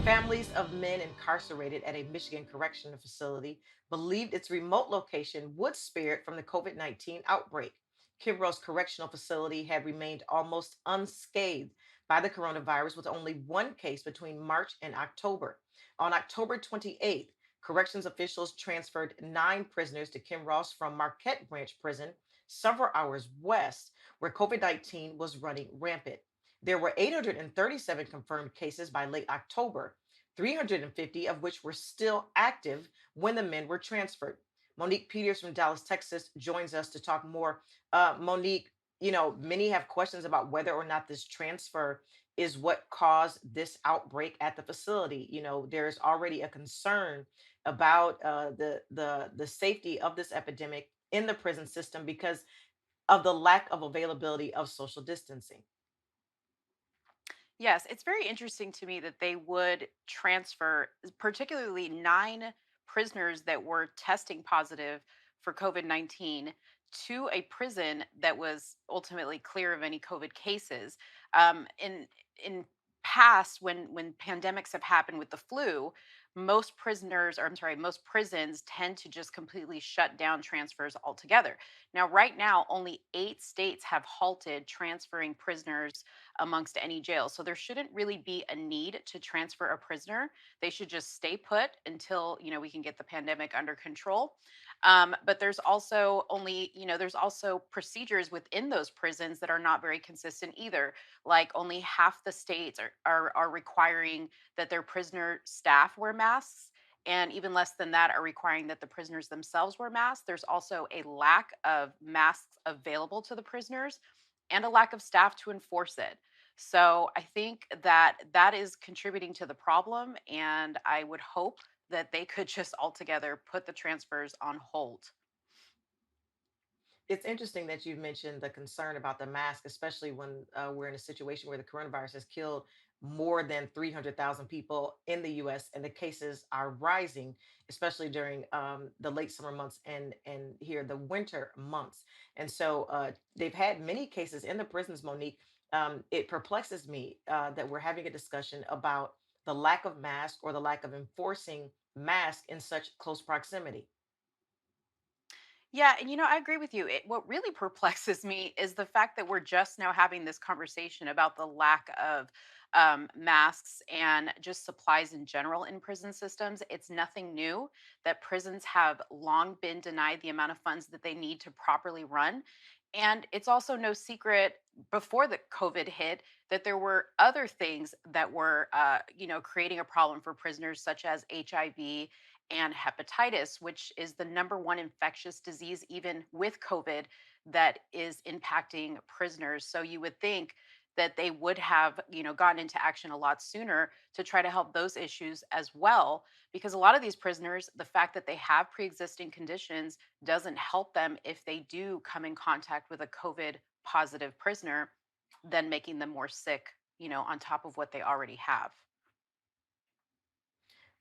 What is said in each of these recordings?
Families of men incarcerated at a Michigan correctional facility believed its remote location would spare it from the COVID-19 outbreak. Kinross Correctional Facility had remained almost unscathed by the coronavirus with only one case between March and October. On October 28th, corrections officials transferred 9 prisoners to Kinross from Marquette Branch Prison, several hours west, where COVID-19 was running rampant. There were 837 confirmed cases by late October, 350 of which were still active when the men were transferred. Monique Peters from Dallas, Texas joins us to talk more. Monique, many have questions about whether or not this transfer is what caused this outbreak at the facility. There's already a concern about the safety of this epidemic in the prison system because of the lack of availability of social distancing. Yes, it's very interesting to me that they would transfer, particularly 9 prisoners that were testing positive for COVID 19 to a prison that was ultimately clear of any COVID cases. In past, when pandemics have happened with the flu, most prisoners, or I'm sorry, most prisons tend to just completely shut down transfers altogether. Now, right now, only 8 states have halted transferring prisoners amongst any jail. So there shouldn't really be a need to transfer a prisoner. They should just stay put until we can get the pandemic under control. But there's also procedures within those prisons that are not very consistent either. Like only half the states are requiring that their prisoner staff wear masks. And even less than that are requiring that the prisoners themselves wear masks. There's also a lack of masks available to the prisoners and a lack of staff to enforce it. So I think that that is contributing to the problem. And I would hope that they could just altogether put the transfers on hold. It's interesting that you mentioned the concern about the mask, especially when we're in a situation where the coronavirus has killed more than 300,000 people in the US and the cases are rising, especially during the late summer months and here the winter months. And so they've had many cases in the prisons, Monique. It perplexes me that we're having a discussion about the lack of mask or the lack of enforcing mask in such close proximity. Yeah, and I agree with you. What really perplexes me is the fact that we're just now having this conversation about the lack of masks and just supplies in general in prison systems. It's nothing new that prisons have long been denied the amount of funds that they need to properly run. And it's also no secret before the COVID hit that there were other things that were, creating a problem for prisoners, such as HIV and hepatitis, which is the number one infectious disease, even with COVID, that is impacting prisoners. So you would think that they would have, gotten into action a lot sooner to try to help those issues as well. Because a lot of these prisoners, the fact that they have pre existing conditions doesn't help them if they do come in contact with a COVID positive prisoner, then making them more sick, on top of what they already have.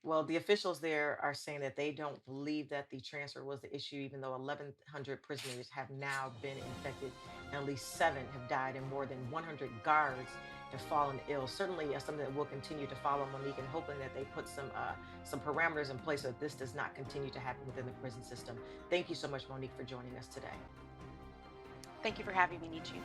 Well, the officials there are saying that they don't believe that the transfer was the issue, even though 1,100 prisoners have now been infected and at least 7 have died, and more than 100 guards have fallen ill. Certainly, something that we'll continue to follow, Monique, and hoping that they put some parameters in place so that this does not continue to happen within the prison system. Thank you so much, Monique, for joining us today. Thank you for having me, Nietzsche.